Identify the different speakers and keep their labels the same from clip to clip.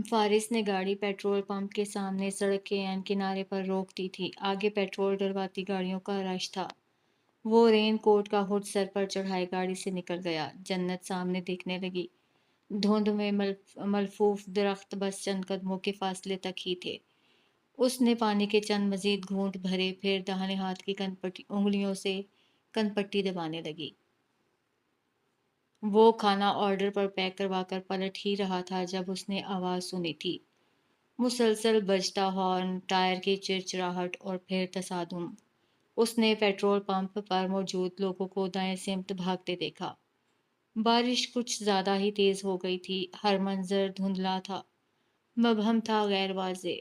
Speaker 1: فارس نے گاڑی پیٹرول پمپ کے سامنے سڑک کے عین کنارے پر روک دی تھی۔ آگے پیٹرول ڈلواتی گاڑیوں کا رش تھا۔ وہ رین کوٹ کا ہوڈ سر پر چڑھائے گاڑی سے نکل گیا۔ جنت سامنے دیکھنے لگی۔ دھند میں ملفوف درخت بس چند قدموں کے فاصلے تک ہی تھے۔ اس نے پانی کے چند مزید گھونٹ بھرے، پھر داہنے ہاتھ کی انگلیوں سے کن پٹی دبانے لگی۔ وہ کھانا آرڈر پر پیک کروا کر پلٹ ہی رہا تھا جب اس نے آواز سنی تھی۔ مسلسل بجتا ہارن، ٹائر کی چرچراہٹ اور پھر تصادم۔ اس نے پیٹرول پمپ پر موجود لوگوں کو دائیں سمت بھاگتے دیکھا۔ بارش کچھ زیادہ ہی تیز ہو گئی تھی۔ ہر منظر دھندلا تھا، مبہم تھا، غیر واضح۔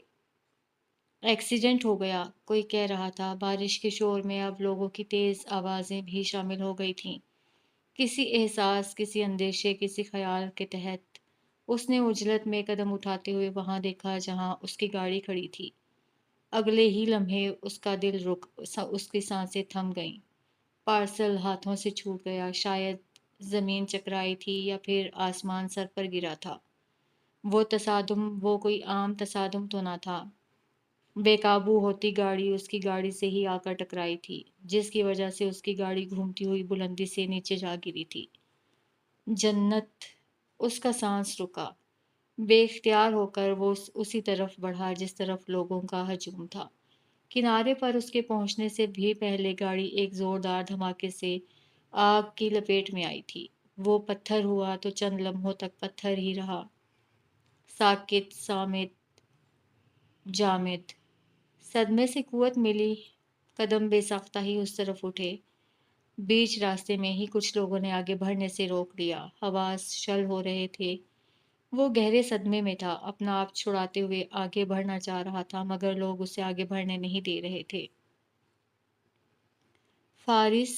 Speaker 1: ایکسیڈنٹ ہو گیا، کوئی کہہ رہا تھا۔ بارش کے شور میں اب لوگوں کی تیز آوازیں بھی شامل ہو گئی تھیں۔ کسی احساس، کسی اندیشے، کسی خیال کے تحت اس نے عجلت میں قدم اٹھاتے ہوئے وہاں دیکھا جہاں اس کی گاڑی کھڑی تھی۔ اگلے ہی لمحے اس کا دل رک، اس کی سانسیں تھم گئیں۔ پارسل ہاتھوں سے چھوٹ گیا۔ شاید زمین چکرائی تھی یا پھر آسمان سر پر گرا تھا۔ وہ تصادم، وہ کوئی عام تصادم تو نہ تھا۔ بے قابو ہوتی گاڑی اس کی گاڑی سے ہی آ کر ٹکرائی تھی، جس کی وجہ سے اس کی گاڑی گھومتی ہوئی بلندی سے نیچے جا گری تھی۔ جنت، اس کا سانس رکا۔ بے اختیار ہو کر وہ اسی طرف بڑھا جس طرف لوگوں کا ہجوم تھا۔ کنارے پر اس کے پہنچنے سے بھی پہلے گاڑی ایک زوردار دھماکے سے آگ کی لپیٹ میں آئی تھی۔ وہ پتھر ہوا تو چند لمحوں تک پتھر ہی رہا، ساکت، صامت، جامد۔ صدمے سے قوت ملی، قدم بے ساختہ ہی اس طرف اٹھے۔ بیچ راستے میں ہی کچھ لوگوں نے آگے بڑھنے سے روک دیا۔ حواس شل ہو رہے تھے۔ وہ گہرے صدمے میں تھا، اپنا آپ چھڑاتے ہوئے آگے بڑھنا چاہ رہا تھا مگر لوگ اسے آگے بڑھنے نہیں دے رہے تھے۔ فارس،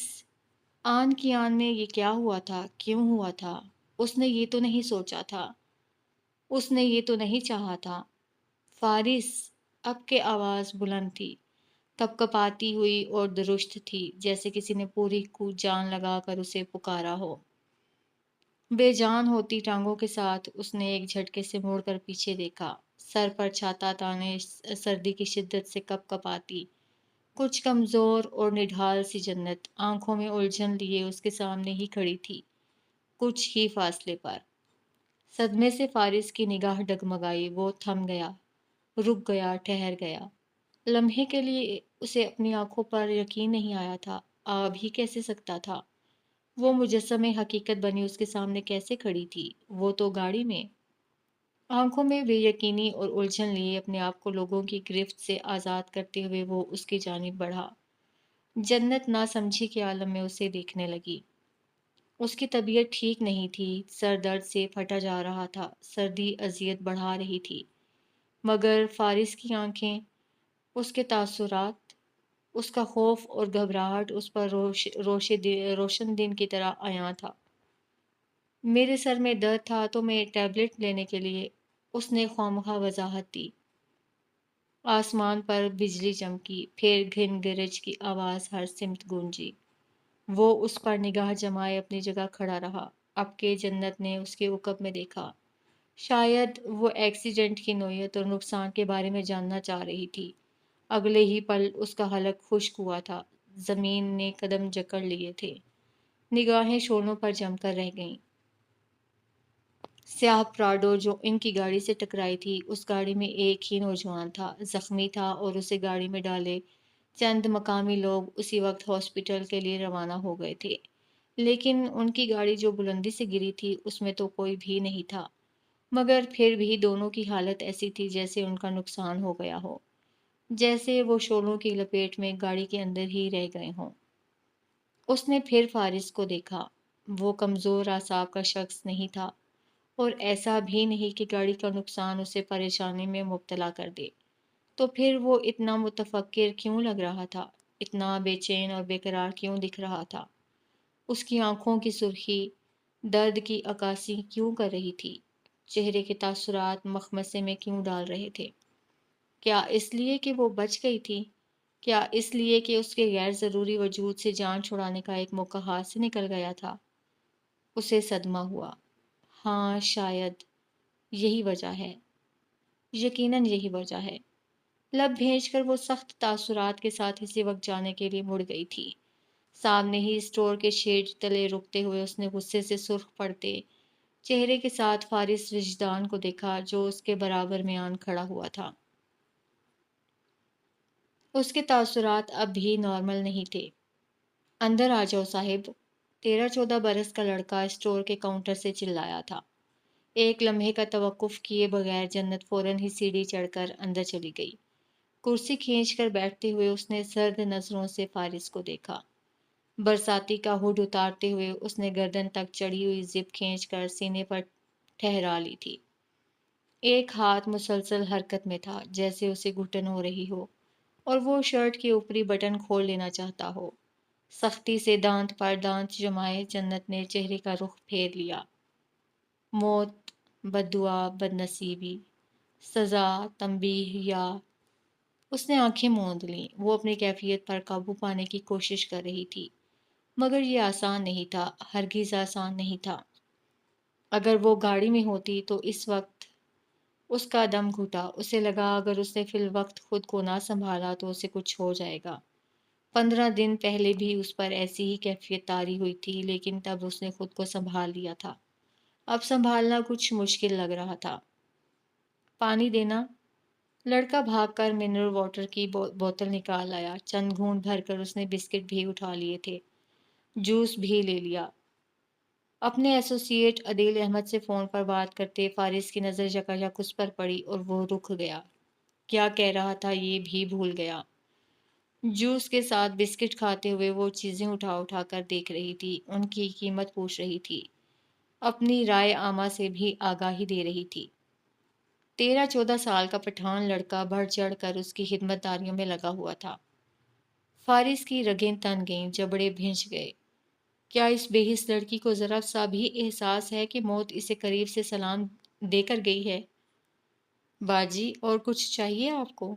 Speaker 1: آن کی آن میں یہ کیا ہوا تھا؟ کیوں ہوا تھا؟ اس نے یہ تو نہیں سوچا تھا، اس نے یہ تو نہیں چاہا تھا۔ فارس! اب کے آواز بلند تھی، کپ کپاتی ہوئی اور درست تھی، جیسے کسی نے پوری جان لگا کر اسے پکارا ہو۔ بے جان ہوتی ٹانگوں کے ساتھ اس نے ایک جھٹکے سے مڑ کر پیچھے دیکھا۔ سر پر چھاتا تانے، سردی کی شدت سے کپ کپاتی، کچھ کمزور اور نڈھال سی جنت آنکھوں میں الجھن لیے اس کے سامنے ہی کھڑی تھی، کچھ ہی فاصلے پر۔ صدمے سے فارس کی نگاہ ڈگمگائی۔ وہ تھم گیا، رک گیا، ٹھہر گیا۔ لمحے کے لیے اسے اپنی آنکھوں پر یقین نہیں آیا تھا۔ آ بھی کیسے سکتا تھا؟ وہ مجسمے حقیقت بنی اس کے سامنے کیسے کھڑی تھی؟ وہ تو گاڑی میں۔ آنکھوں میں بے یقینی اور الجھن لیے اپنے آپ کو لوگوں کی گرفت سے آزاد کرتے ہوئے وہ اس کی جانب بڑھا۔ جنت نہ سمجھی کے عالم میں اسے دیکھنے لگی۔ اس کی طبیعت ٹھیک نہیں تھی، سر درد سے پھٹا جا رہا تھا، سردی اذیت بڑھا رہی تھی، مگر فارس کی آنکھیں، اس کے تاثرات، اس کا خوف اور گھبراہٹ اس پر روشن دن کی طرح عیاں تھا۔ میرے سر میں درد تھا تو میں ٹیبلٹ لینے کے لیے، اس نے خوامخواہ وضاحت دی۔ آسمان پر بجلی چمکی، پھر گھن گرج کی آواز ہر سمت گونجی۔ وہ اس پر نگاہ جمائے اپنی جگہ کھڑا رہا۔ اب کے جنت نے اس کے عقب میں دیکھا۔ شاید وہ ایکسیڈنٹ کی نوعیت اور نقصان کے بارے میں جاننا چاہ رہی تھی۔ اگلے ہی پل اس کا حلق خشک ہوا تھا، زمین نے قدم جکڑ لیے تھے، نگاہیں شولوں پر جم کر رہ گئیں۔ سیاہ پراڈو جو ان کی گاڑی سے ٹکرائی تھی، اس گاڑی میں ایک ہی نوجوان تھا، زخمی تھا اور اسے گاڑی میں ڈالے چند مقامی لوگ اسی وقت ہاسپٹل کے لیے روانہ ہو گئے تھے، لیکن ان کی گاڑی جو بلندی سے گری تھی اس میں تو کوئی بھی نہیں تھا، مگر پھر بھی دونوں کی حالت ایسی تھی جیسے ان کا نقصان ہو گیا ہو، جیسے وہ شولوں کی لپیٹ میں گاڑی کے اندر ہی رہ گئے ہوں۔ اس نے پھر فارس کو دیکھا۔ وہ کمزور اعصاب کا شخص نہیں تھا، اور ایسا بھی نہیں کہ گاڑی کا نقصان اسے پریشانی میں مبتلا کر دے۔ تو پھر وہ اتنا متفکر کیوں لگ رہا تھا؟ اتنا بے چین اور بے قرار کیوں دکھ رہا تھا؟ اس کی آنکھوں کی سرخی درد کی عکاسی کیوں کر رہی تھی؟ چہرے کے تاثرات مخمصے میں کیوں ڈال رہے تھے؟ کیا اس لیے کہ وہ بچ گئی تھی؟ کیا اس لیے کہ اس کے غیر ضروری وجود سے جان چھڑانے کا ایک موقع ہاتھ سے نکل گیا تھا؟ اسے صدمہ ہوا۔ ہاں، شاید یہی وجہ ہے۔ یقیناً یہی وجہ ہے۔ لب بھیج کر وہ سخت تاثرات کے ساتھ اسی وقت جانے کے لیے مڑ گئی تھی۔ سامنے ہی اسٹور کے شیڈ تلے رکتے ہوئے اس نے غصے سے سرخ پڑتے چہرے کے ساتھ فارس وجدان کو دیکھا جو اس کے برابر میں آن کھڑا ہوا تھا۔ اس کے تاثرات اب بھی نارمل نہیں تھے۔ اندر آ جاؤ صاحب، 13-14 برس کا لڑکا اسٹور کے کاؤنٹر سے چلایا تھا۔ ایک لمحے کا توقف کیے بغیر جنت فوراً ہی سیڑھی چڑھ کر اندر چلی گئی۔ کرسی کھینچ کر بیٹھتے ہوئے اس نے سرد نظروں سے فارس کو دیکھا۔ برساتی کا ہوڈ اتارتے ہوئے اس نے گردن تک چڑھی ہوئی زپ کھینچ کر سینے پر ٹھہرا لی تھی۔ ایک ہاتھ مسلسل حرکت میں تھا جیسے اسے گھٹن ہو رہی ہو اور وہ شرٹ کے اوپری بٹن کھول لینا چاہتا ہو۔ سختی سے دانت پر دانت جمائے جنت نے چہرے کا رخ پھیر لیا۔ موت، بددعا، بدنصیبی، سزا، تنبیہ یا… اس نے آنکھیں موند لیں۔ وہ اپنی کیفیت پر قابو پانے کی کوشش کر رہی تھی، مگر یہ آسان نہیں تھا، ہرگز آسان نہیں تھا۔ اگر وہ گاڑی میں ہوتی تو اس وقت… اس کا دم گھٹا۔ اسے لگا اگر اس نے فی الوقت خود کو نہ سنبھالا تو اسے کچھ ہو جائے گا۔ 15 دن پہلے بھی اس پر ایسی ہی کیفیت طاری ہوئی تھی، لیکن تب اس نے خود کو سنبھال لیا تھا۔ اب سنبھالنا کچھ مشکل لگ رہا تھا۔ پانی دینا؟ لڑکا بھاگ کر منرل واٹر کی بوتل نکال آیا۔ چند گھونٹ بھر کر اس نے بسکٹ بھی اٹھا لیے تھے، جوس بھی لے لیا۔ اپنے ایسوسی ایٹ عدیل احمد سے فون پر بات کرتے فارس کی نظر یکایک اس پر پڑی اور وہ رک گیا۔ کیا کہہ رہا تھا یہ بھی بھول گیا۔ جوس کے ساتھ بسکٹ کھاتے ہوئے وہ چیزیں اٹھا اٹھا کر دیکھ رہی تھی، ان کی قیمت پوچھ رہی تھی، اپنی رائے عامہ سے بھی آگاہی دے رہی تھی۔ 13-14 سال کا پٹھان لڑکا بڑھ چڑھ کر اس کی خدمت داریوں میں لگا ہوا تھا۔ فارس کی رگیں تن گئیں، جبڑے بھنج گئے۔ کیا اس بے حس لڑکی کو ذرا سا بھی احساس ہے کہ موت اسے قریب سے سلام دے کر گئی ہے؟ باجی، اور کچھ چاہیے آپ کو؟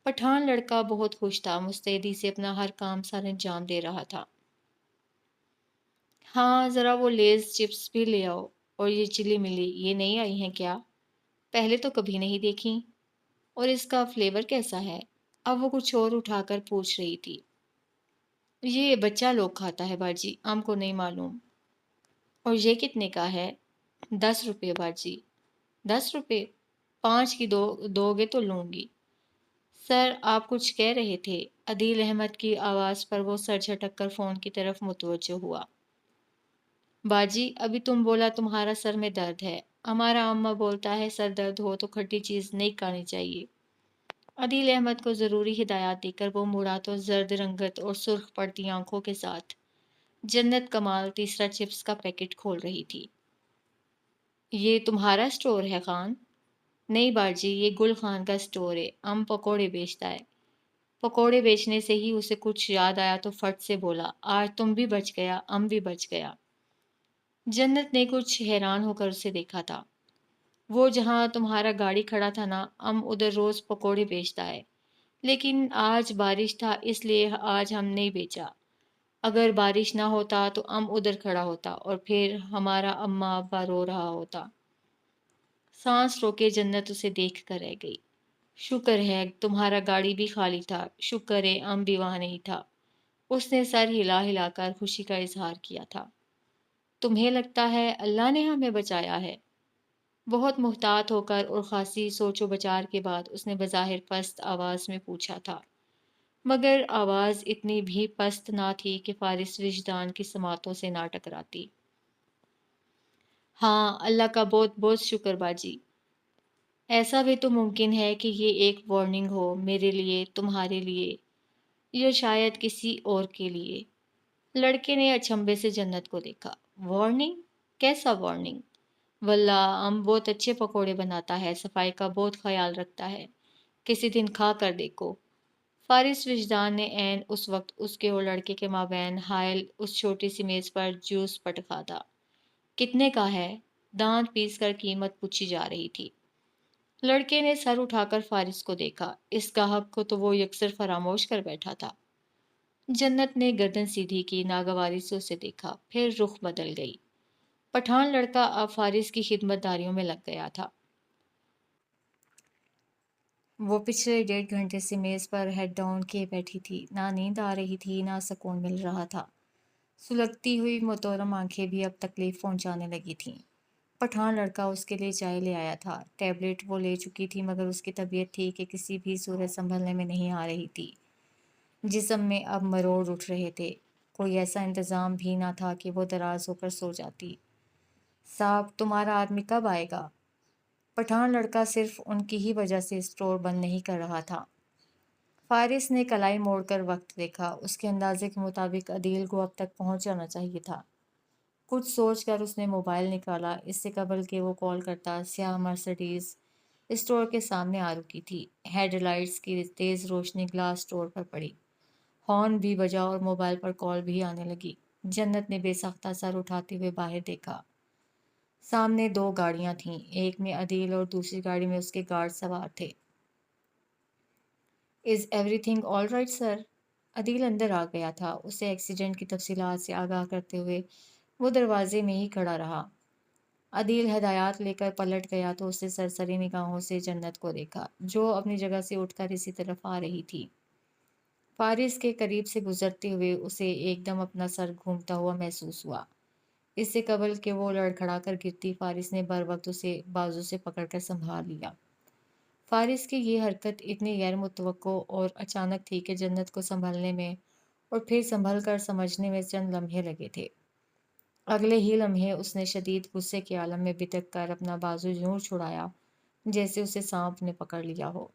Speaker 1: پٹھان لڑکا بہت خوش تھا، مستعدی سے اپنا ہر کام سر انجام دے رہا تھا۔ ہاں، ذرا وہ لیز چپس بھی لے آؤ، اور یہ چلی ملی، یہ نہیں آئی ہیں کیا؟ پہلے تو کبھی نہیں دیکھی۔ اور اس کا فلیور کیسا ہے؟ اب وہ کچھ اور اٹھا کر پوچھ رہی تھی۔ یہ بچہ لوگ کھاتا ہے باجی، ہم کو نہیں معلوم۔ اور یہ کتنے کا ہے؟ 10 روپے باجی۔ 10 روپے؟ 5 کی دو گے تو لوں گی۔ سر، آپ کچھ کہہ رہے تھے؟ عدیل احمد کی آواز پر وہ سر جھٹک کر فون کی طرف متوجہ ہوا۔ باجی، ابھی تم بولا تمہارا سر میں درد ہے۔ ہمارا اماں بولتا ہے سر درد ہو تو کھٹی چیز نہیں کھانی چاہیے۔ عدیل احمد کو ضروری ہدایات دے کر وہ مڑا تو زرد رنگت اور سرخ پڑتی آنکھوں کے ساتھ جنت کمال تیسرا چپس کا پیکٹ کھول رہی تھی۔ یہ تمہارا اسٹور ہے خان؟ نہیں باجی، یہ گل خان کا اسٹور ہے، ہم پکوڑے بیچتا ہے۔ پکوڑے بیچنے سے ہی اسے کچھ یاد آیا تو فٹ سے بولا، آج تم بھی بچ گیا، ہم بھی بچ گیا۔ جنت نے کچھ حیران ہو کر اسے دیکھا تھا۔ وہ جہاں تمہارا گاڑی کھڑا تھا نا، ہم ادھر روز پکوڑے بیچتا ہے، لیکن آج بارش تھا اس لیے آج ہم نہیں بیچا۔ اگر بارش نہ ہوتا تو ہم ادھر کھڑا ہوتا اور پھر ہمارا اماں ابا رو رہا ہوتا۔ سانس روکے جنت اسے دیکھ کر رہ گئی۔ شکر ہے تمہارا گاڑی بھی خالی تھا، شکر ہے ہم بھی وہاں نہیں تھا۔ اس نے سر ہلا ہلا کر خوشی کا اظہار کیا تھا۔ تمہیں لگتا ہے اللہ نے ہمیں بچایا ہے؟ بہت محتاط ہو کر اور خاصی سوچ و بچار کے بعد اس نے بظاہر پست آواز میں پوچھا تھا، مگر آواز اتنی بھی پست نہ تھی کہ فارس وجدان کی سماعتوں سے نہ ٹکراتی۔ ہاں، اللہ کا بہت بہت شکر باجی۔ ایسا بھی تو ممکن ہے کہ یہ ایک وارننگ ہو، میرے لیے، تمہارے لیے، یا شاید کسی اور کے لیے۔ لڑکے نے اچنبھے سے جنت کو دیکھا۔ وارننگ؟ کیسا وارننگ؟ واللہ ہم بہت اچھے پکوڑے بناتا ہے، صفائی کا بہت خیال رکھتا ہے، کسی دن کھا کر دیکھو۔ فارس وجدان نے عین اس وقت اس کے اور لڑکے کے مابین حائل اس چھوٹی سی میز پر جوس پٹکا تھا۔ کتنے کا ہے؟ دانت پیس کر قیمت پوچھی جا رہی تھی۔ لڑکے نے سر اٹھا کر فارس کو دیکھا، اس گاہک کو تو وہ یکسر فراموش کر بیٹھا تھا۔ جنت نے گردن سیدھی کی، ناگواری سے اسے دیکھا، پھر رخ بدل گئی۔ پٹھان لڑکا اب فارس کی خدمت داریوں میں لگ گیا تھا۔ وہ پچھلے 1.5 گھنٹے سے میز پر ہیڈ ڈاؤن کیے بیٹھی تھی۔ نہ نیند آ رہی تھی، نہ سکون مل رہا تھا۔ سلگتی ہوئی محترم آنکھیں بھی اب تکلیف پہنچانے لگی تھیں۔ پٹھان لڑکا اس کے لیے چائے لے آیا تھا۔ ٹیبلٹ وہ لے چکی تھی، مگر اس کی طبیعت تھی کہ کسی بھی صورت سنبھلنے میں نہیں آ رہی تھی۔ جسم میں اب مروڑ اٹھ رہے تھے۔ کوئی ایسا انتظام بھی نہ تھا کہ وہ دراز ہو کر سو جاتی۔ صاحب، تمہارا آدمی کب آئے گا؟ پٹھان لڑکا صرف ان کی ہی وجہ سے اسٹور بند نہیں کر رہا تھا۔ فارس نے کلائی موڑ کر وقت دیکھا۔ اس کے اندازے کے مطابق عدیل کو اب تک پہنچ جانا چاہیے تھا۔ کچھ سوچ کر اس نے موبائل نکالا۔ اس سے قبل کہ وہ کال کرتا، سیاہ مرسڈیز اسٹور کے سامنے آ رکی تھی۔ ہیڈ لائٹس کی تیز روشنی گلاس اسٹور پر پڑی۔ ہارن بھی بجا اور موبائل پر کال بھی آنے لگی۔ جنت نے بے ساختہ سر اٹھاتے ہوئے باہر دیکھا۔ سامنے 2 گاڑیاں تھیں، ایک میں عدیل اور دوسری گاڑی میں اس کے گارڈ سوار تھے۔ Is everything all right sir? Adeel اندر آ گیا تھا۔ اسے ایکسیڈنٹ کی تفصیلات سے آگاہ کرتے ہوئے وہ دروازے میں ہی کھڑا رہا۔ عدیل ہدایات لے کر پلٹ گیا تو اسے سرسری نگاہوں سے جنت کو دیکھا، جو اپنی جگہ سے اٹھ کر اسی طرف آ رہی تھی۔ فارس کے قریب سے گزرتے ہوئے اسے ایک دم اپنا سر گھومتا ہوا محسوس ہوا۔ اس سے قبل کہ وہ لڑکھڑا کر گرتی، فارس نے بر وقت اسے بازو سے پکڑ کر سنبھال لیا۔ فارس کی یہ حرکت اتنی غیر متوقع اور اچانک تھی کہ جنت کو سنبھلنے میں اور پھر سنبھل کر سمجھنے میں چند لمحے لگے تھے۔ اگلے ہی لمحے اس نے شدید غصے کے عالم میں بتک کر اپنا بازو یوں چھڑایا جیسے اسے سانپ نے پکڑ لیا ہو۔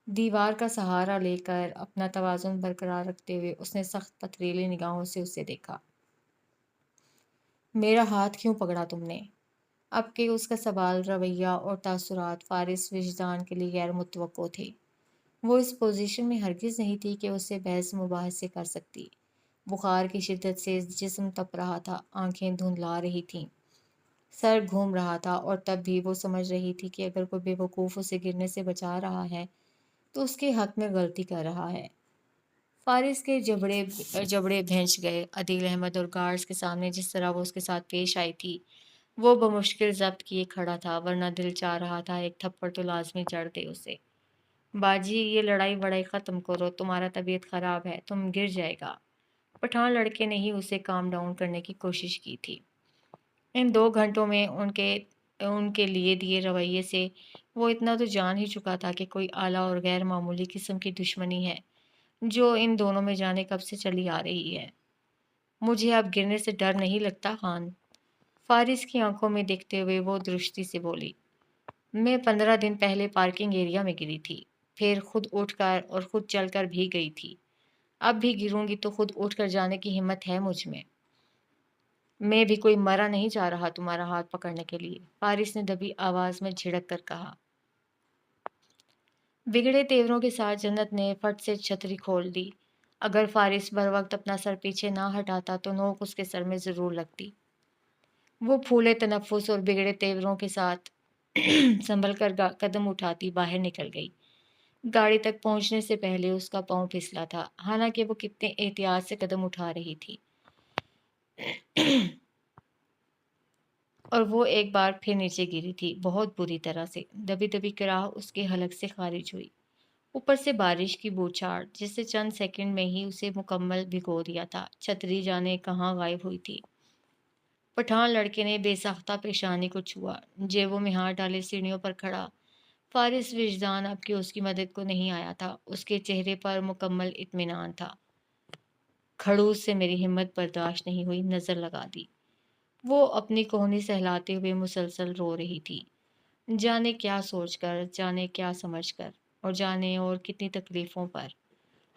Speaker 1: دیوار کا سہارا لے کر اپنا توازن برقرار رکھتے ہوئے اس نے سخت پتھریلی نگاہوں سے اسے دیکھا۔ میرا ہاتھ کیوں پکڑا تم نے؟ اب کہ اس کا سوال، رویہ اور تاثرات فارس وجدان کے لیے غیر متوقع تھے۔ وہ اس پوزیشن میں ہرگز نہیں تھی کہ اسے بحث مباحثے کر سکتی۔ بخار کی شدت سے جسم تپ رہا تھا، آنکھیں دھندلا رہی تھیں، سر گھوم رہا تھا، اور تب بھی وہ سمجھ رہی تھی کہ اگر کوئی بے وقوف اسے گرنے سے بچا رہا ہے تو اس کے حق میں غلطی کر رہا ہے۔ فارس کے جبڑے بھینچ گئے۔ عدیل احمد اور گارڈز کے سامنے جس طرح وہ اس کے ساتھ پیش آئی تھی، وہ بمشکل ضبط کیے کھڑا تھا، ورنہ دل چاہ رہا تھا ایک تھپڑ تو لازمی جڑ دے اسے۔ باجی، یہ لڑائی وڑائی ختم کرو، تمہارا طبیعت خراب ہے، تم گر جائے گا۔ پٹھان لڑکے نے ہی اسے کام ڈاؤن کرنے کی کوشش کی تھی۔ ان 2 گھنٹوں میں ان کے لیے دیے رویے سے وہ اتنا تو جان ہی چکا تھا کہ کوئی اعلیٰ اور غیر معمولی قسم کی دشمنی ہے جو ان دونوں میں جانے کب سے چلی آ رہی ہے۔ مجھے اب گرنے سے ڈر نہیں لگتا خان، فارس کی آنکھوں میں دیکھتے ہوئے وہ درستی سے بولی۔ میں 15 دن پہلے پارکنگ ایریا میں گری تھی، پھر خود اٹھ کر اور خود چل کر بھی گئی تھی۔ اب بھی گروں گی تو خود اٹھ کر جانے کی ہمت ہے مجھ میں بھی کوئی مرا نہیں جا رہا تمہارا ہاتھ پکڑنے کے لیے، فارس نے دبی آواز میں جھڑک کر کہا۔ بگڑے تیوروں کے ساتھ جنت نے فٹ سے چھتری کھول دی۔ اگر فارس بر وقت اپنا سر پیچھے نہ ہٹاتا تو نوک اس کے سر میں ضرور لگتی۔ وہ پھولے تنفس اور بگڑے تیوروں کے ساتھ سنبھل کر قدم اٹھاتی باہر نکل گئی۔ گاڑی تک پہنچنے سے پہلے اس کا پاؤں پھسلا تھا، حالانکہ وہ کتنے احتیاط سے قدم اٹھا رہی تھی۔ اور وہ ایک بار پھر نیچے گری تھی، بہت بری طرح سے۔ دبی دبی کراہ اس کے حلق سے خارج ہوئی، اوپر سے بارش کی بوچھاڑ جس سے چند سیکنڈ میں ہی اسے مکمل بھگو دیا تھا۔ چھتری جانے کہاں غائب ہوئی تھی۔ پٹھان لڑکے نے بے ساختہ پیشانی کو چھوا، جیبوں میں ہاتھ ڈالے سیڑھیوں پر کھڑا۔ فارس وجدان اب کہ اس کی مدد کو نہیں آیا تھا، اس کے چہرے پر مکمل اطمینان تھا۔ کھڑوس سے میری ہمت برداشت نہیں ہوئی، نظر لگا دی۔ وہ اپنی کوہنی سہلاتے ہوئے مسلسل رو رہی تھی، جانے کیا سوچ کر، جانے کیا سمجھ کر، اور جانے اور کتنی تکلیفوں پر۔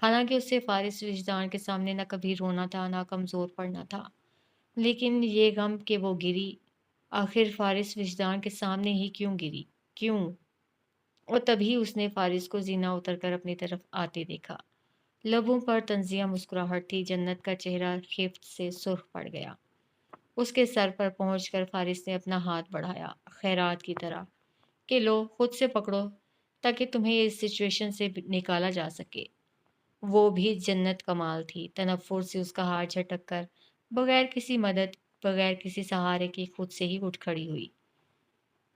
Speaker 1: حالانکہ اسے فارس وجدان کے سامنے نہ کبھی رونا تھا نہ کمزور پڑنا تھا، لیکن یہ غم کہ وہ گری، آخر فارس وجدان کے سامنے ہی کیوں گری، کیوں؟ اور تبھی اس نے فارس کو زینہ اتر کر اپنی طرف آتے دیکھا۔ لبوں پر طنزیہ مسکراہٹ تھی۔ جنت کا چہرہ خفت سے سرخ پڑ گیا۔ اس کے سر پر پہنچ کر فارس نے اپنا ہاتھ بڑھایا، خیرات کی طرح، کہ لو، خود سے پکڑو تاکہ تمہیں اس سچویشن سے نکالا جا سکے۔ وہ بھی جنت کمال تھی، تنفر سے اس کا ہاتھ جھٹک کر بغیر کسی مدد، بغیر کسی سہارے کے خود سے ہی اٹھ کھڑی ہوئی۔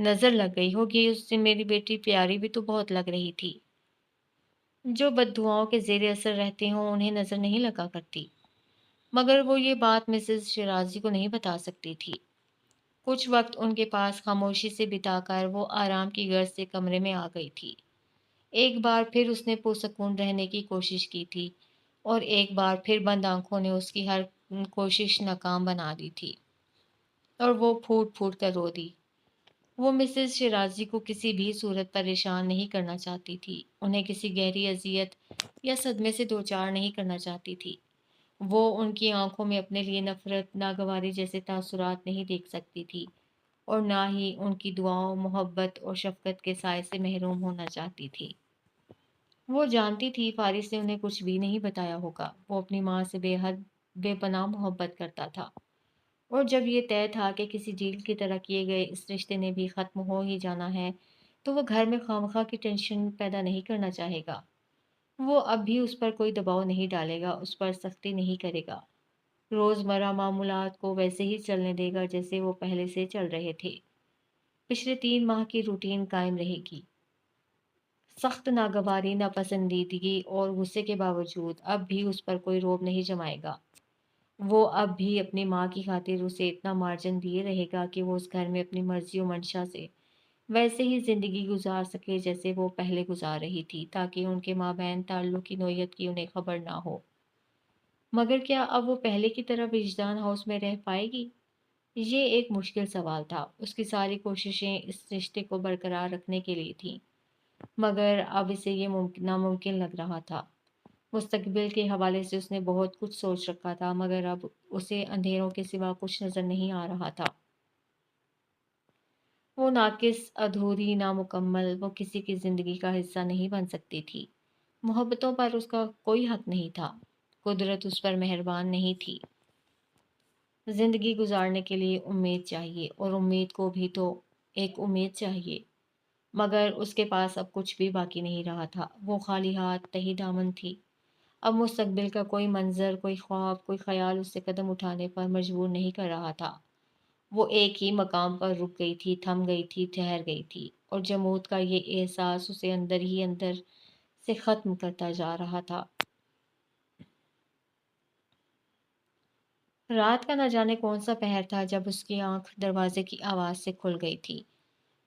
Speaker 1: نظر لگ گئی ہوگی اس دن میری بیٹی پیاری بھی تو بہت لگ رہی تھی۔ جو بددعاؤں کے زیر اثر رہتے ہوں انہیں نظر نہیں لگا کرتی۔ مگر وہ یہ بات مسز شیرازی کو نہیں بتا سکتی تھی۔ کچھ وقت ان کے پاس خاموشی سے بتا کر وہ آرام کی غرض سے کمرے میں آ گئی تھی۔ ایک بار پھر اس نے پرسکون رہنے کی کوشش کی تھی اور ایک بار پھر بند آنکھوں نے اس کی ہر کوشش ناکام بنا دی تھی اور وہ پھوٹ پھوٹ کر رو دی۔ وہ مسز شیرازی کو کسی بھی صورت پریشان نہیں کرنا چاہتی تھی، انہیں کسی گہری اذیت یا صدمے سے دوچار نہیں کرنا چاہتی تھی۔ وہ ان کی آنکھوں میں اپنے لیے نفرت، ناگواری جیسے تاثرات نہیں دیکھ سکتی تھی اور نہ ہی ان کی دعاؤں، محبت اور شفقت کے سائے سے محروم ہونا چاہتی تھی۔ وہ جانتی تھی فارس نے انہیں کچھ بھی نہیں بتایا ہوگا، وہ اپنی ماں سے بے حد بے پناہ محبت کرتا تھا اور جب یہ طے تھا کہ کسی ڈیل کی طرح کیے گئے اس رشتے نے بھی ختم ہو ہی جانا ہے تو وہ گھر میں خواہ کی ٹینشن پیدا نہیں کرنا چاہے گا۔ وہ اب بھی اس پر کوئی دباؤ نہیں ڈالے گا، اس پر سختی نہیں کرے گا، روزمرہ معمولات کو ویسے ہی چلنے دے گا جیسے وہ پہلے سے چل رہے تھے۔ پچھلے 3 ماہ کی روٹین قائم رہے گی۔ سخت ناگواری، ناپسندیدگی اور غصے کے باوجود اب بھی اس پر کوئی روب نہیں جمائے گا۔ وہ اب بھی اپنی ماں کی خاطر اسے اتنا مارجن دیے رہے گا کہ وہ اس گھر میں اپنی مرضی و منشا سے ویسے ہی زندگی گزار سکے جیسے وہ پہلے گزار رہی تھی، تاکہ ان کے مابین تعلق کی نوعیت کی انہیں خبر نہ ہو۔ مگر کیا اب وہ پہلے کی طرح وجدان ہاؤس میں رہ پائے گی؟ یہ ایک مشکل سوال تھا۔ اس کی ساری کوششیں اس رشتے کو برقرار رکھنے کے لیے تھیں، مگر اب اسے یہ ناممکن لگ رہا تھا۔ مستقبل کے حوالے سے اس نے بہت کچھ سوچ رکھا تھا، مگر اب اسے اندھیروں کے سوا کچھ نظر نہیں آ رہا تھا۔ وہ ناقص، ادھوری، نامکمل، وہ کسی کی زندگی کا حصہ نہیں بن سکتی تھی۔ محبتوں پر اس کا کوئی حق نہیں تھا۔ قدرت اس پر مہربان نہیں تھی۔ زندگی گزارنے کے لیے امید چاہیے اور امید کو بھی تو ایک امید چاہیے، مگر اس کے پاس اب کچھ بھی باقی نہیں رہا تھا۔ وہ خالی ہاتھ، تہی دامن تھی۔ اب مستقبل کا کوئی منظر، کوئی خواب، کوئی خیال اس سے قدم اٹھانے پر مجبور نہیں کر رہا تھا۔ وہ ایک ہی مقام پر رک گئی تھی، تھم گئی تھی، ٹھہر گئی تھی، اور جمود کا یہ احساس اسے اندر ہی اندر سے ختم کرتا جا رہا تھا۔ رات کا نہ جانے کون سا پہر تھا جب اس کی آنکھ دروازے کی آواز سے کھل گئی تھی۔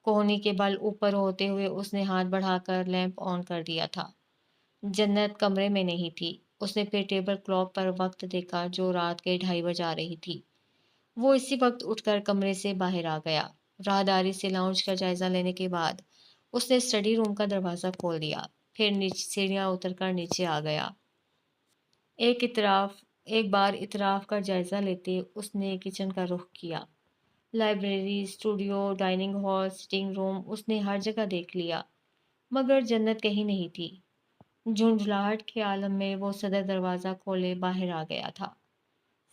Speaker 1: کوہنی کے بل اوپر ہوتے ہوئے اس نے ہاتھ بڑھا کر لیمپ آن کر دیا تھا۔ جنت کمرے میں نہیں تھی۔ اس نے پھر ٹیبل کلاک پر وقت دیکھا جو رات کے 2:30 بجا رہی تھی۔ وہ اسی وقت اٹھ کر کمرے سے باہر آ گیا۔ راہداری سے لاؤنج کا جائزہ لینے کے بعد اس نے اسٹڈی روم کا دروازہ کھول دیا، پھر سیڑھیاں اتر کر نیچے آ گیا۔ ایک بار اطراف کا جائزہ لیتے اس نے کچن کا رخ کیا۔ Library, studio, dining hall, sitting room, اس نے ہر جگہ دیکھ لیا، مگر جنت کہیں نہیں تھی۔ جھنجھلاہٹ کے عالم میں وہ صدر دروازہ کھولے باہر آ گیا تھا۔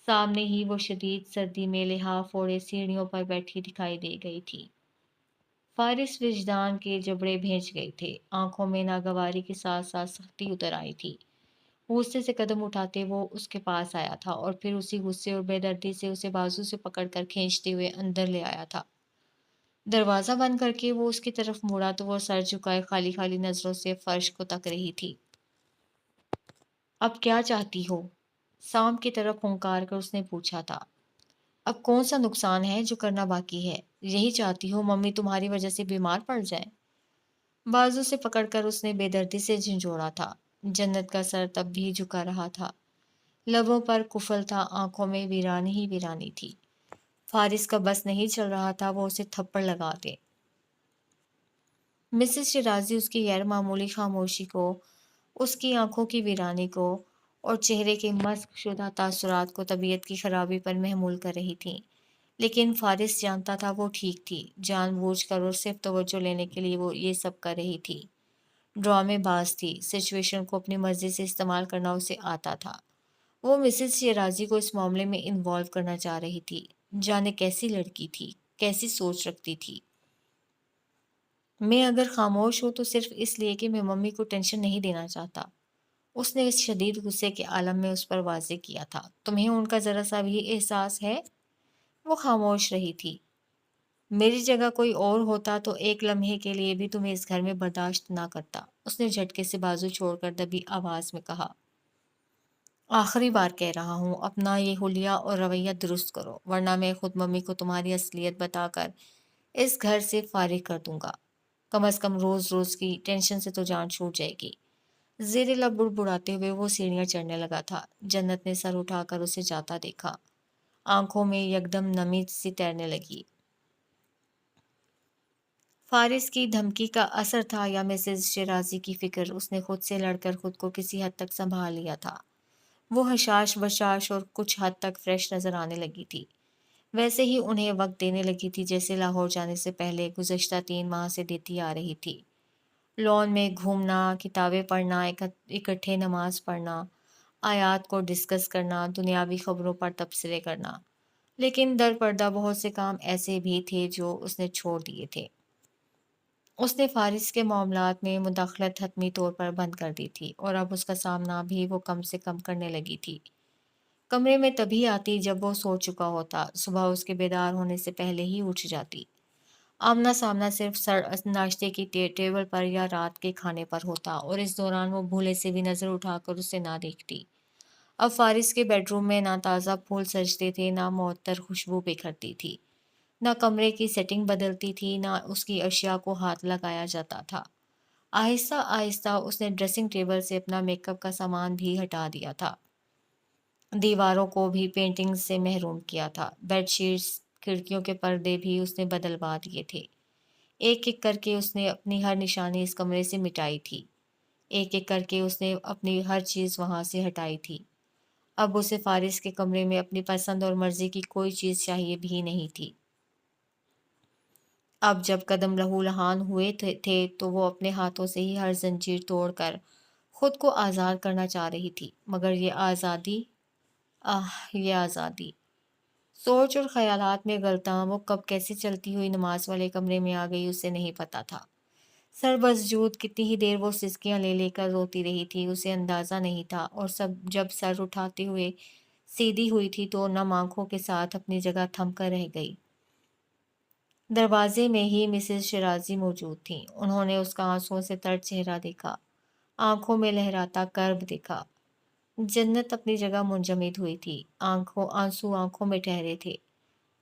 Speaker 1: سامنے ہی وہ شدید سردی میں لحاف اوڑھے سیڑھیوں پر بیٹھی دکھائی دے گئی تھی۔ فارس وجدان کے جبڑے بھیج گئے تھے، آنکھوں میں ناگواری کے ساتھ ساتھ سختی اتر آئی تھی۔ غصے سے قدم اٹھاتے وہ اس کے پاس آیا تھا اور پھر اسی غصے اور بے دردی سے اسے بازو سے پکڑ کر کھینچتے ہوئے اندر لے آیا تھا۔ دروازہ بند کر کے وہ اس کی طرف مڑا تو وہ سر جھکائے خالی خالی نظروں سے فرش کو تک رہی تھی۔ اب کیا چاہتی ہو؟ سام کی طرف پھنکار کر اس نے پوچھا تھا۔ اب کون سا نقصان ہے جو کرنا باقی ہے؟ یہی چاہتی ہو ممی تمہاری وجہ سے بیمار پڑ جائے؟ بازو سے پکڑ کر اس نے بے دردی سے جھنجھوڑا تھا۔ جنت کا سر تب بھی جھکا رہا تھا، لبوں پر کفل تھا، آنکھوں میں ویرانی ہی ویرانی تھی۔ فارس کا بس نہیں چل رہا تھا وہ اسے تھپڑ لگا دے۔ مسز شیرازی اس کی غیر معمولی خاموشی کو، اس کی آنکھوں کی ویرانی کو اور چہرے کے مسخ شدہ تاثرات کو طبیعت کی خرابی پر محمول کر رہی تھیں، لیکن فارس جانتا تھا وہ ٹھیک تھی۔ جان بوجھ کر اور صرف توجہ لینے کے لیے وہ یہ سب کر رہی تھی۔ ڈرامے باز تھی، سچویشن کو اپنی مرضی سے استعمال کرنا اسے آتا تھا۔ وہ مسز شیرازی کو اس معاملے میں انوالو کرنا چاہ رہی تھی۔ جانے کیسی لڑکی تھی، کیسی سوچ رکھتی تھی۔ میں اگر خاموش ہوں تو صرف اس لیے کہ میں ممی کو ٹینشن نہیں دینا چاہتا، اس نے اس شدید غصے کے عالم میں اس پر واضح کیا تھا۔ تمہیں ان کا ذرا سا بھی احساس ہے؟ وہ خاموش رہی تھی۔ میری جگہ کوئی اور ہوتا تو ایک لمحے کے لیے بھی تمہیں اس گھر میں برداشت نہ کرتا، اس نے جھٹکے سے بازو چھوڑ کر دبی آواز میں کہا۔ آخری بار کہہ رہا ہوں، اپنا یہ حلیہ اور رویہ درست کرو، ورنہ میں خود ممی کو تمہاری اصلیت بتا کر اس گھر سے فارغ کر دوں گا۔ کم از کم روز روز کی ٹینشن سے تو جان چھوٹ جائے گی۔ زیر لب بڑبڑاتے ہوئے وہ سیڑھیاں چڑھنے لگا تھا۔ جنت نے سر اٹھا کر اسے جاتا دیکھا۔ آنکھوں میں یکدم نمی سی تیرنے لگی۔ فارس کی دھمکی کا اثر تھا یا مسز شیرازی کی فکر، اس نے خود سے لڑ کر خود کو کسی حد تک سنبھال لیا تھا۔ وہ حشاش بشاش اور کچھ حد تک فریش نظر آنے لگی تھی۔ ویسے ہی انہیں وقت دینے لگی تھی جیسے لاہور جانے سے پہلے گزشتہ 3 ماہ سے دیتی آ رہی تھی۔ لان میں گھومنا، کتابیں پڑھنا، اکٹھے نماز پڑھنا، آیات کو ڈسکس کرنا، دنیاوی خبروں پر تبصرے کرنا۔ لیکن در پردہ بہت سے کام ایسے بھی تھے جو اس نے چھوڑ دیے تھے۔ اس نے فارس کے معاملات میں مداخلت حتمی طور پر بند کر دی تھی اور اب اس کا سامنا بھی وہ کم سے کم کرنے لگی تھی۔ کمرے میں تبھی آتی جب وہ سو چکا ہوتا، صبح اس کے بیدار ہونے سے پہلے ہی اٹھ جاتی۔ آمنا سامنا صرف ناشتے کی ٹیبل پر یا رات کے کھانے پر ہوتا اور اس دوران وہ بھولے سے بھی نظر اٹھا کر اسے نہ دیکھتی۔ اب فارس کے بیڈ روم میں نہ تازہ پھول سجتے تھے، نہ معطر خوشبو بکھرتی تھی، نہ کمرے کی سیٹنگ بدلتی تھی، نہ اس کی اشیاء کو ہاتھ لگایا جاتا تھا۔ آہستہ آہستہ اس نے ڈریسنگ ٹیبل سے اپنا میک اپ کا سامان بھی ہٹا دیا تھا، دیواروں کو بھی پینٹنگ سے محروم کیا تھا، بیڈ شیٹس، کھڑکیوں کے پردے بھی اس نے بدلوا دیے تھے۔ ایک ایک کر کے اس نے اپنی ہر نشانی اس کمرے سے مٹائی تھی، ایک ایک کر کے اس نے اپنی ہر چیز وہاں سے ہٹائی تھی۔ اب اسے فارس کے کمرے میں اپنی پسند اور مرضی کی کوئی چیز چاہیے بھی نہیں تھی۔ اب جب قدم لہو لہان ہوئے تھے تو وہ اپنے ہاتھوں سے ہی ہر زنجیر توڑ کر خود کو آزاد کرنا چاہ رہی تھی، مگر یہ آزادی سوچ اور خیالات میں غلطاں وہ کب کیسے چلتی ہوئی نماز والے کمرے میں آ گئی اسے نہیں پتا تھا۔ سر بسجود کتنی ہی دیر وہ سسکیاں لے لے کر روتی رہی تھی اسے اندازہ نہیں تھا، اور جب سر اٹھاتے ہوئے سیدھی ہوئی تھی تو نم آنکھوں کے ساتھ اپنی جگہ تھم کر رہ گئی۔ دروازے میں ہی مسز شیرازی موجود تھیں۔ انہوں نے اس کا آنسوؤں سے تر چہرہ دیکھا، آنکھوں میں لہراتا کرب دیکھا۔ جنت اپنی جگہ منجمد ہوئی تھی، آنسو آنکھوں میں ٹھہرے تھے،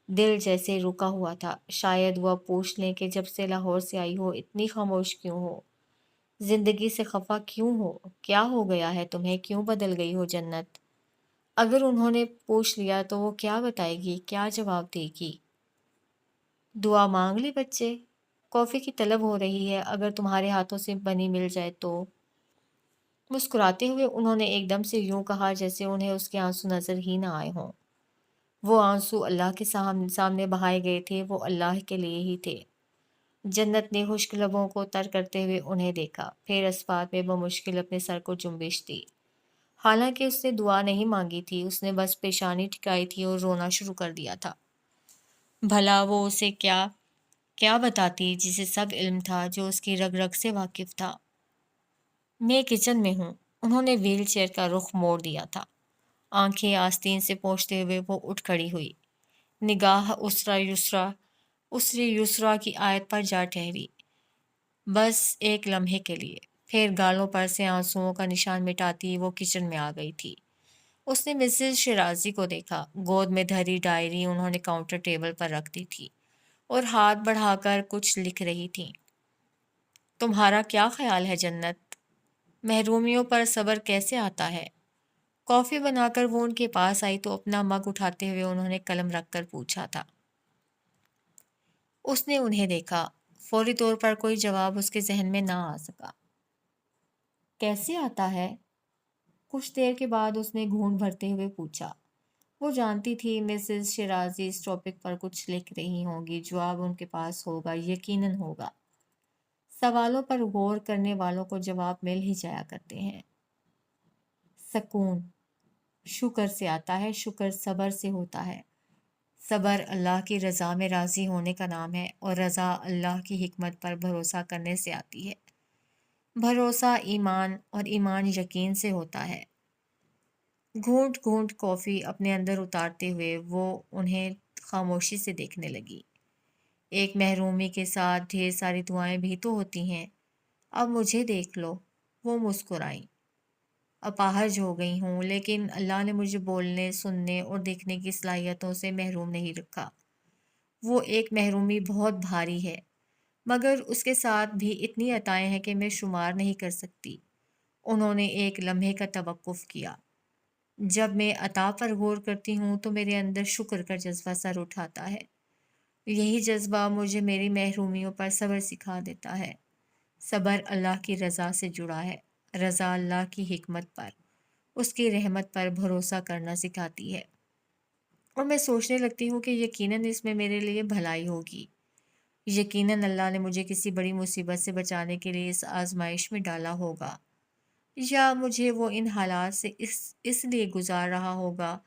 Speaker 1: دل جیسے رکا ہوا تھا۔ شاید وہ اب پوچھ لیں کہ جب سے لاہور سے آئی ہو اتنی خاموش کیوں ہو، زندگی سے خفا کیوں ہو، کیا ہو گیا ہے تمہیں، کیوں بدل گئی ہو جنت؟ اگر انہوں نے پوچھ لیا تو وہ کیا بتائے گی، کیا جواب دے گی؟ دعا مانگ لی بچے، کافی کی طلب ہو رہی ہے، اگر تمہارے ہاتھوں سے بنی مل جائے تو۔ مسکراتے ہوئے انہوں نے ایک دم سے یوں کہا جیسے انہیں اس کے آنسو نظر ہی نہ آئے ہوں۔ وہ آنسو اللہ کے سامنے بہائے گئے تھے، وہ اللہ کے لیے ہی تھے۔ جنت نے خشک لبوں کو تر کرتے ہوئے انہیں دیکھا، پھر اسپات میں بمشکل اپنے سر کو جنبش دی۔ حالانکہ اس نے دعا نہیں مانگی تھی، اس نے بس پیشانی ٹھکائی تھی اور رونا شروع کر دیا تھا۔ بھلا وہ اسے کیا بتاتی جسے سب علم تھا، جو اس کی رگ رگ سے واقف تھا۔ میں کچن میں ہوں۔ انہوں نے ویل چیئر کا رخ موڑ دیا تھا۔ آنکھیں آستین سے پوچھتے ہوئے وہ اٹھ کھڑی ہوئی، نگاہ اسری یسرا کی آیت پر جا ٹھہری، بس ایک لمحے کے لیے، پھر گالوں پر سے آنسوؤں کا نشان مٹاتی وہ کچن میں آ گئی تھی۔ اس نے مسز شیرازی کو دیکھا، گود میں دھری ڈائری انہوں نے کاؤنٹر ٹیبل پر رکھ دی تھی اور ہاتھ بڑھا کر کچھ لکھ رہی تھیں۔ تمہارا کیا خیال ہے جنت؟ محرومیوں پر صبر کیسے آتا ہے؟ کافی بنا کر وہ ان کے پاس آئی تو اپنا مگ اٹھاتے ہوئے انہوں نے قلم رکھ کر پوچھا تھا۔ اس نے انہیں دیکھا، فوری طور پر کوئی جواب اس کے ذہن میں نہ آ سکا۔ کیسے آتا ہے؟ کچھ دیر کے بعد اس نے گھونٹ بھرتے ہوئے پوچھا۔ وہ جانتی تھی مسز شیرازی اس ٹاپک پر کچھ لکھ رہی ہوں گی، جواب ان کے پاس ہوگا، یقیناً ہوگا۔ سوالوں پر غور کرنے والوں کو جواب مل ہی جایا کرتے ہیں۔ سکون شکر سے آتا ہے، شکر صبر سے ہوتا ہے۔ صبر اللہ کی رضا میں راضی ہونے کا نام ہے، اور رضا اللہ کی حکمت پر بھروسہ کرنے سے آتی ہے۔ بھروسہ ایمان اور ایمان یقین سے ہوتا ہے۔ گھونٹ گھونٹ کافی اپنے اندر اتارتے ہوئے وہ انہیں خاموشی سے دیکھنے لگی۔ ایک محرومی کے ساتھ ڈھیر ساری دعائیں بھی تو ہوتی ہیں۔ اب مجھے دیکھ لو، وہ مسکرائیں۔ اپاہج ہو گئی ہوں، لیکن اللہ نے مجھے بولنے، سننے اور دیکھنے کی صلاحیتوں سے محروم نہیں رکھا۔ وہ ایک محرومی بہت بھاری ہے، مگر اس کے ساتھ بھی اتنی عطائیں ہیں کہ میں شمار نہیں کر سکتی۔ انہوں نے ایک لمحے کا توقف کیا۔ جب میں عطا پر غور کرتی ہوں تو میرے اندر شکر کا جذبہ سر اٹھاتا ہے۔ یہی جذبہ مجھے میری محرومیوں پر صبر سکھا دیتا ہے۔ صبر اللہ کی رضا سے جڑا ہے۔ رضا اللہ کی حکمت پر، اس کی رحمت پر بھروسہ کرنا سکھاتی ہے، اور میں سوچنے لگتی ہوں کہ یقیناً اس میں میرے لیے بھلائی ہوگی۔ یقیناً اللہ نے مجھے کسی بڑی مصیبت سے بچانے کے لیے اس آزمائش میں ڈالا ہوگا، یا مجھے وہ ان حالات سے اس لیے گزار رہا ہوگا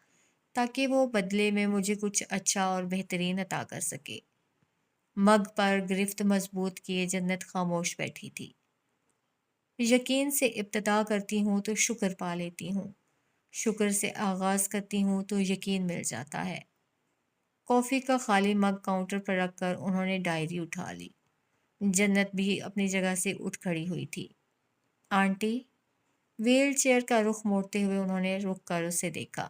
Speaker 1: تاکہ وہ بدلے میں مجھے کچھ اچھا اور بہترین عطا کر سکے۔ مگ پر گرفت مضبوط کیے جنت خاموش بیٹھی تھی۔ یقین سے ابتدا کرتی ہوں تو شکر پا لیتی ہوں، شکر سے آغاز کرتی ہوں تو یقین مل جاتا ہے۔ کافی کا خالی مگ کاؤنٹر پر رکھ کر انہوں نے ڈائری اٹھا لی۔ جنت بھی اپنی جگہ سے اٹھ کھڑی ہوئی تھی۔ آنٹی؟ ویل چیئر کا رخ موڑتے ہوئے انہوں نے رک کر اسے دیکھا۔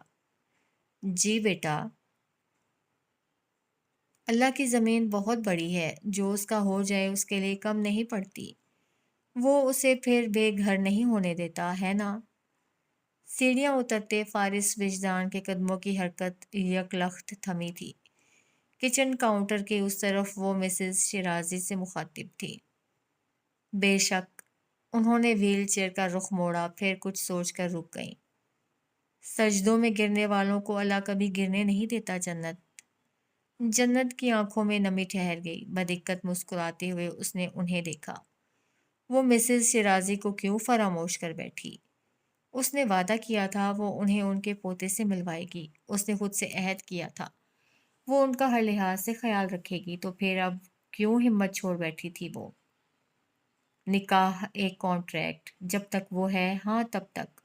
Speaker 1: جی بیٹا۔ اللہ کی زمین بہت بڑی ہے، جو اس کا ہو جائے اس کے لیے کم نہیں پڑتی۔ وہ اسے پھر بے گھر نہیں ہونے دیتا، ہے نا؟ سیڑھیاں اترتے فارس وجدان کے قدموں کی حرکت یک لخت تھمی تھی۔ کچن کاؤنٹر کے اس طرف وہ مسز شیرازی سے مخاطب تھی۔ بے شک۔ انہوں نے ویل چیئر کا رخ موڑا، پھر کچھ سوچ کر رک گئیں۔ سجدوں میں گرنے والوں کو اللہ کبھی گرنے نہیں دیتا جنت۔ جنت کی آنکھوں میں نمی ٹھہر گئی۔ بدقت مسکراتے ہوئے اس نے انہیں دیکھا۔ وہ مسز شیرازی کو کیوں فراموش کر بیٹھی؟ اس نے وعدہ کیا تھا وہ انہیں ان کے پوتے سے ملوائے گی۔ اس نے خود سے عہد کیا تھا وہ ان کا ہر لحاظ سے خیال رکھے گی، تو پھر اب کیوں ہمت چھوڑ بیٹھی تھی وہ؟ نکاح ایک کانٹریکٹ، جب تک وہ ہے، ہاں تب تک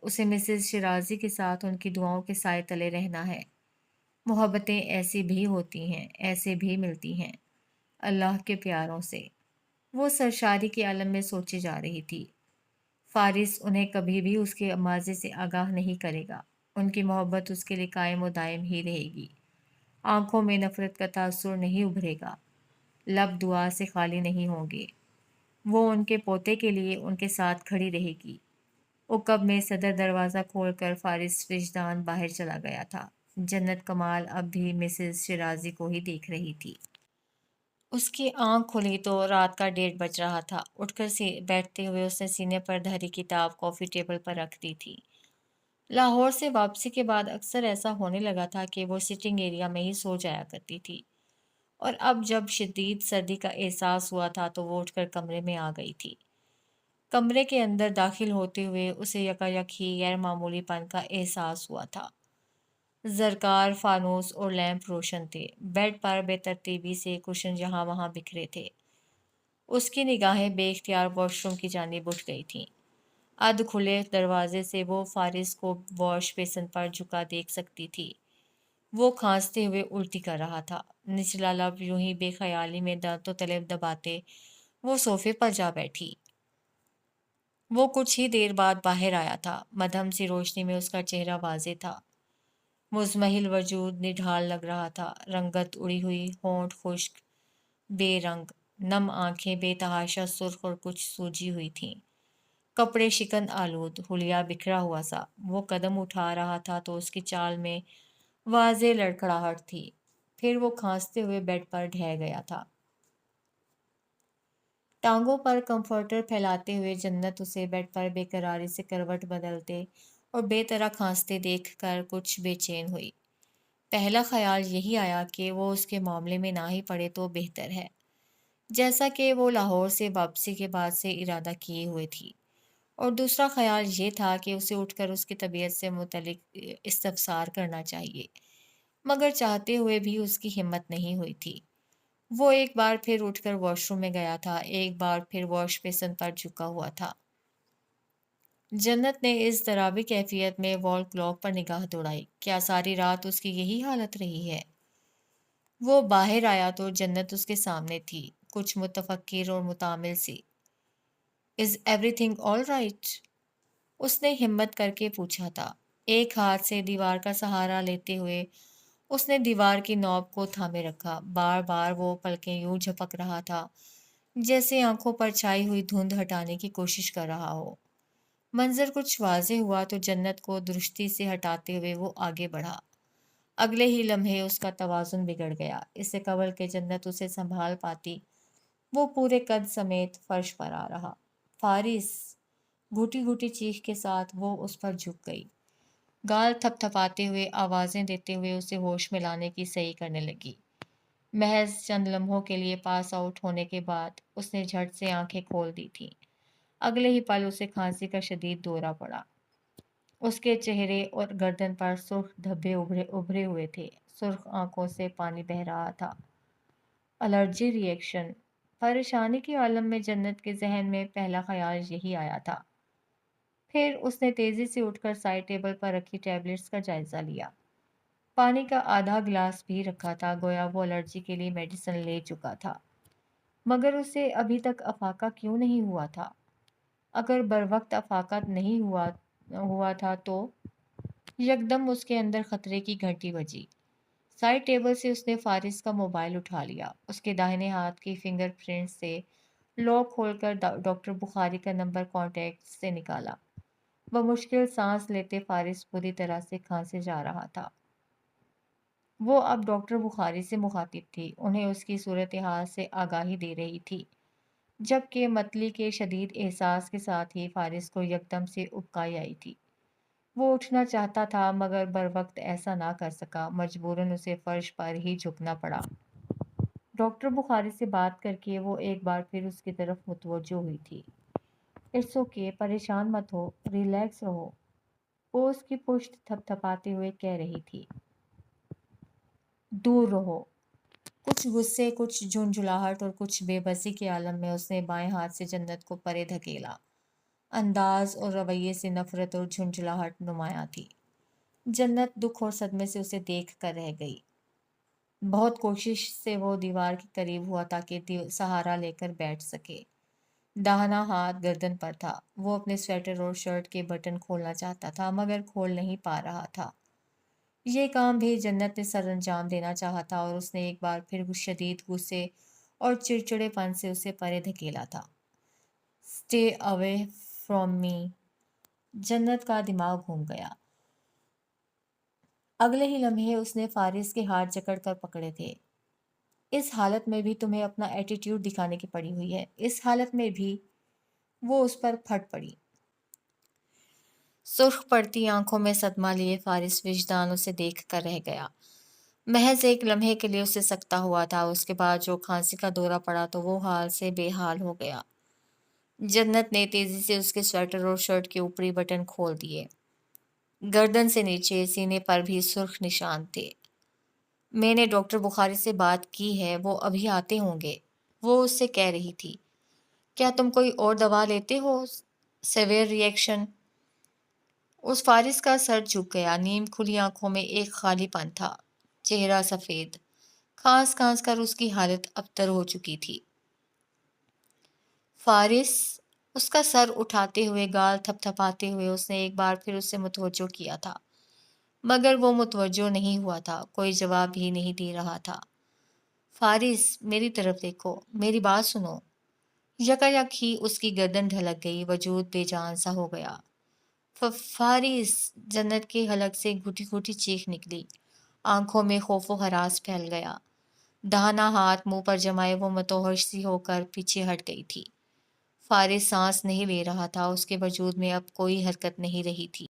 Speaker 1: اسے مسز شیرازی کے ساتھ ان کی دعاؤں کے سائے تلے رہنا ہے۔ محبتیں ایسی بھی ہوتی ہیں، ایسے بھی ملتی ہیں اللہ کے پیاروں سے۔ وہ سرشاری کے عالم میں سوچے جا رہی تھی۔ فارس انہیں کبھی بھی اس کے ماضی سے آگاہ نہیں کرے گا۔ ان کی محبت اس کے لیے قائم و دائم ہی رہے گی۔ آنکھوں میں نفرت کا تاثر نہیں ابھرے گا، لب دعا سے خالی نہیں ہوں گے۔ وہ ان کے پوتے کے لیے ان کے ساتھ کھڑی رہے گی۔ عقب میں صدر دروازہ کھول کر فارس وجدان باہر چلا گیا تھا۔ جنت کمال اب بھی مسز شیرازی کو ہی دیکھ رہی تھی۔ اس کی آنکھ کھلی تو رات کا 1:30 بج رہا تھا۔ اٹھ کر بیٹھتے ہوئے اس نے سینے پر دھری کتاب کافی ٹیبل پر رکھ دی تھی۔ لاہور سے واپسی کے بعد اکثر ایسا ہونے لگا تھا کہ وہ سٹنگ ایریا میں ہی سو جایا کرتی تھی، اور اب جب شدید سردی کا احساس ہوا تھا تو وہ اٹھ کر کمرے میں آ گئی تھی۔ کمرے کے اندر داخل ہوتے ہوئے اسے یکایک ہی غیر معمولی پن کا احساس ہوا تھا۔ زرکار فانوس اور لیمپ روشن تھے۔ بیڈ پر بے ترتیبی سے کشن جہاں وہاں بکھرے تھے۔ اس کی نگاہیں بے اختیار واش روم کی جانب اٹھ گئی تھیں۔ ادھ کھلے دروازے سے وہ فارس کو واش بیسن پر جھکا دیکھ سکتی تھی۔ وہ کھانستے ہوئے الٹی کر رہا تھا۔ نچلا لب یوں ہی بے خیالی میں دانتوں تلے دباتے وہ صوفے پر جا بیٹھی۔ وہ کچھ ہی دیر بعد باہر آیا تھا۔ مدھم سی روشنی میں اس کا چہرہ واضح تھا۔ مزمحل وجود نڈھال لگ رہا تھا۔ رنگت اڑی ہوئی، ہونٹ خشک، بے رنگ، نم آنکھیں بے تحاشا سرخ اور کچھ سوجی ہوئی تھیں۔ کپڑے شکن آلود، حلیہ بکھرا ہوا سا۔ وہ قدم اٹھا رہا تھا تو اس کی چال میں واضح لڑکھڑاہٹ تھی۔ پھر وہ کھانستے ہوئے بیڈ پر ڈھہ گیا تھا۔ ٹانگوں پر کمفرٹر پھیلاتے ہوئے جنت اسے بیڈ پر بے قراری سے کروٹ بدلتے اور بے طرح کھانستے دیکھ کر کچھ بے چین ہوئی۔ پہلا خیال یہی آیا کہ وہ اس کے معاملے میں نہ ہی پڑے تو بہتر ہے، جیسا کہ وہ لاہور سے واپسی کے بعد سے ارادہ کیے ہوئے تھی۔ اور دوسرا خیال یہ تھا کہ اسے اٹھ کر اس کی طبیعت سے متعلق استفسار کرنا چاہیے، مگر چاہتے ہوئے بھی اس کی ہمت نہیں ہوئی تھی۔ وہ ایک بار پھر اٹھ کر واش روم میں گیا تھا، ایک بار پھر واش بیسن پر جھکا ہوا تھا۔ جنت نے اضطرابی کیفیت میں وال کلاک پر نگاہ دوڑائی۔ کیا ساری رات اس کی یہی حالت رہی ہے؟ وہ باہر آیا تو جنت اس کے سامنے تھی، کچھ متفکر اور متامل سی۔ Is everything all right? اس نے ہمت کر کے پوچھا تھا۔ ایک ہاتھ سے دیوار کا سہارا لیتے ہوئے اس نے دیوار کی نوب کو تھامے رکھا۔ بار بار وہ پلکیں یوں جھپک رہا تھا جیسے آنکھوں پر چھائی ہوئی دھند ہٹانے کی کوشش کر رہا ہو۔ منظر کچھ واضح ہوا تو جنت کو درستی سے ہٹاتے ہوئے وہ آگے بڑھا۔ اگلے ہی لمحے اس کا توازن بگڑ گیا۔ اس سے قبل کہ جنت اسے سنبھال پاتی، وہ پورے قد سمیت فرش پر آ رہا۔ فارس! گھٹی گھٹی چیخ کے ساتھ وہ اس پر جھک گئی، گال تھپ تھپاتے ہوئے، آوازیں دیتے ہوئے اسے ہوش میں لانے کی صحیح کرنے لگی۔ محض چند لمحوں کے لیے پاس آؤٹ ہونے کے بعد اس نے جھٹ سے آنکھیں کھول دی تھیں۔ اگلے ہی پل اسے کھانسی کا شدید دورہ پڑا۔ اس کے چہرے اور گردن پر سرخ دھبے ابھرے ہوئے تھے، سرخ آنکھوں سے پانی بہہ رہا تھا۔ الرجی ری ایکشن! پریشانی کے عالم میں جنت کے ذہن میں پہلا خیال یہی آیا تھا۔ پھر اس نے تیزی سے اٹھ کر سائڈ ٹیبل پر رکھی ٹیبلٹس کا جائزہ لیا۔ پانی کا آدھا گلاس بھی رکھا تھا، گویا وہ الرجی کے لیے میڈیسن لے چکا تھا۔ مگر اسے ابھی تک افاقہ کیوں نہیں ہوا تھا؟ اگر بروقت افاقہ نہیں ہوا تھا تو یکدم اس کے اندر خطرے کی گھنٹی بجی۔ سائڈ ٹیبل سے اس نے فارس کا موبائل اٹھا لیا۔ اس کے داہنے ہاتھ کی فنگر پرنٹ سے لاک کھول کر ڈاکٹر بخاری کا نمبر کانٹیکٹ سے نکالا۔ وہ مشکل سانس لیتے فارس پوری طرح سے کھانسے جا رہا تھا۔ وہ اب ڈاکٹر بخاری سے مخاطب تھی، انہیں اس کی صورتحال سے آگاہی دے رہی تھی، جبکہ متلی کے شدید احساس کے ساتھ ہی فارس کو یکدم سے ابکائی آئی تھی۔ وہ اٹھنا چاہتا تھا مگر بروقت ایسا نہ کر سکا، مجبوراً اسے فرش پر ہی جھکنا پڑا۔ ڈاکٹر بخاری سے بات کر کے وہ ایک بار پھر اس کی طرف متوجہ ہوئی تھی۔ اٹس اوکے، پریشان مت ہو، ریلیکس رہو، وہ اس کی پشت تھپ تھپاتے ہوئے کہہ رہی تھی۔ دور رہو۔ کچھ غصے، کچھ جھنجھلاہٹ اور کچھ بے بسی کے عالم میں اس نے بائیں ہاتھ سے جنت کو پرے دھکیلا۔ انداز اور رویے سے نفرت اور جھنجھلاہٹ نمایاں تھی۔ جنت دکھ اور صدمے سے اسے دیکھ کر رہ گئی۔ بہت کوشش سے وہ دیوار کے قریب ہوا تاکہ سہارا لے کر بیٹھ سکے۔ داہنا ہاتھ گردن پر تھا۔ وہ اپنے سویٹر اور شرٹ کے بٹن کھولنا چاہتا تھا مگر کھول نہیں پا رہا تھا۔ یہ کام بھی جنت نے سر انجام دینا چاہا تھا اور اس نے ایک بار پھر شدید غصے اور چڑچڑے پن سے اسے پرے دھکیلا تھا۔ Stay away from me! جنت کا دماغ گھوم گیا۔ اگلے ہی لمحے اس نے فارس کے ہاتھ جکڑ کر پکڑے تھے۔ اس حالت میں بھی تمہیں اپنا ایٹیٹیوڈ دکھانے کی پڑی ہوئی ہے، اس حالت میں بھی؟ وہ اس پر پھٹ پڑی۔ سرخ پڑتی آنکھوں میں صدمہ لیے فارس وجدان اسے دیکھ کر رہ گیا۔ محض ایک لمحے کے لیے اسے سکتا ہوا تھا، اس کے بعد جو کھانسی کا دورہ پڑا تو وہ حال سے بے حال ہو گیا۔ جنت نے تیزی سے اس کے سویٹر اور شرٹ کے اوپری بٹن کھول دیے۔ گردن سے نیچے سینے پر بھی سرخ نشان تھے۔ میں نے ڈاکٹر بخاری سے بات کی ہے، وہ ابھی آتے ہوں گے، وہ اس سے کہہ رہی تھی۔ کیا تم کوئی اور دوا لیتے ہو؟ سیویئر ری ایکشن؟ اس فارس کا سر جھک گیا، نیم کھلی آنکھوں میں ایک خالی پن تھا، چہرہ سفید۔ کھانس کھانس کر اس کی حالت ابتر ہو چکی تھی۔ فارس! اس کا سر اٹھاتے ہوئے، گال تھپ تھپاتے ہوئے اس نے ایک بار پھر اسے متوجہ کیا تھا، مگر وہ متوجہ نہیں ہوا تھا، کوئی جواب بھی نہیں دے رہا تھا۔ فارس! میری طرف دیکھو، میری بات سنو۔ یکایک ہی اس کی گردن ڈھلک گئی، وجود بے جان سا ہو گیا۔ فارس! جنت کے حلق سے گھٹی گھٹی چیخ نکلی، آنکھوں میں خوف و ہراس پھیل گیا۔ داہنا ہاتھ منہ پر جمائے وہ متوحش سی ہو کر پیچھے ہٹ گئی تھی۔ فارس سانس نہیں لے رہا تھا، اس کے وجود میں اب کوئی حرکت نہیں رہی تھی۔